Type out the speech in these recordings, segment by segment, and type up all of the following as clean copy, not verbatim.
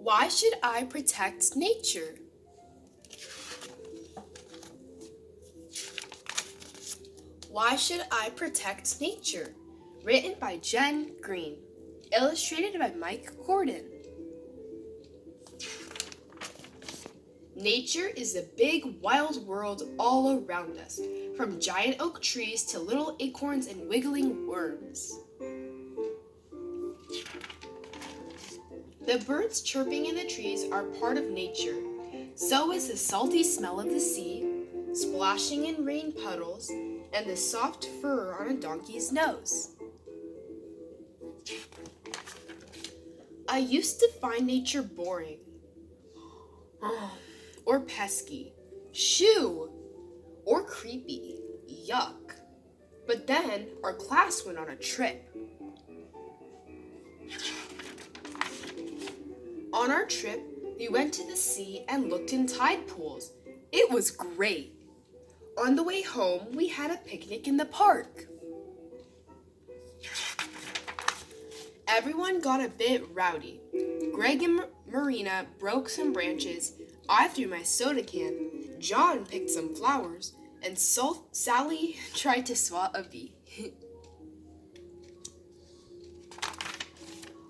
Why should I protect nature? Why should I protect nature? Written by Jen Green. Illustrated by Mike Gordon. Nature is the big, wild world all around us, from giant oak trees to little acorns and wiggling worms. The birds chirping in the trees are part of nature. So is the salty smell of the sea, splashing in rain puddles, and the soft fur on a donkey's nose. I used to find nature boring, or pesky, shoo, or creepy, yuck. But then our class went on a trip. On our trip, we went to the sea and looked in tide pools. It was great. On the way home, we had a picnic in the park. Everyone got a bit rowdy. Greg and Marina broke some branches. I threw my soda can. John picked some flowers. And Sally tried to swat a bee.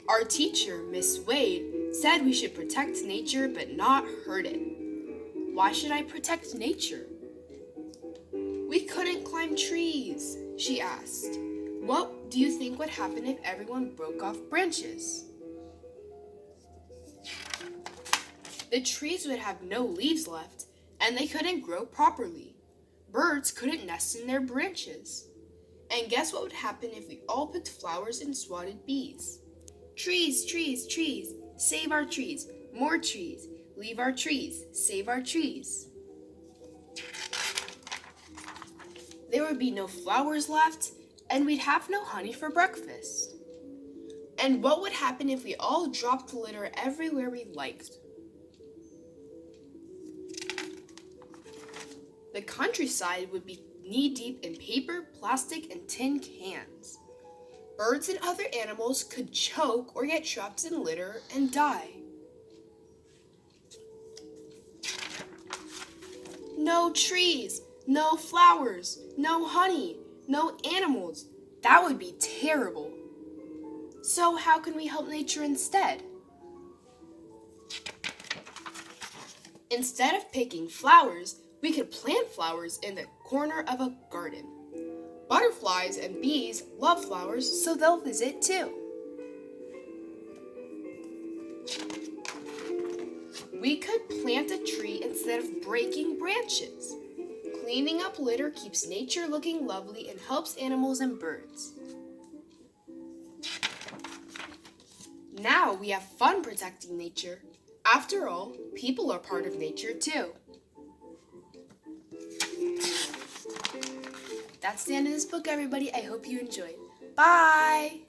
Our teacher, Miss Wade, said we should protect nature but not hurt it. Why should I protect nature? We couldn't climb trees, she asked. What do you think would happen if everyone broke off branches? The trees would have no leaves left, and they couldn't grow properly. Birds couldn't nest in their branches. And guess what would happen if we all picked flowers and swatted bees? Trees, trees, trees, save our trees, more trees, leave our trees, save our trees. There would be no flowers left, and we'd have no honey for breakfast. And what would happen if we all dropped litter everywhere we liked? The countryside would be knee-deep in paper, plastic, and tin cans. Birds and other animals could choke or get trapped in litter and die. No trees, no flowers, no honey, no animals. That would be terrible. So how can we help nature instead? Instead of picking flowers, we could plant flowers in the corner of a garden. Butterflies and bees love flowers, so they'll visit too. We could plant a tree instead of breaking branches. Cleaning up litter keeps nature looking lovely and helps animals and birds. Now we have fun protecting nature. After all, people are part of nature too. That's the end of this book, everybody. I hope you enjoyed. Bye!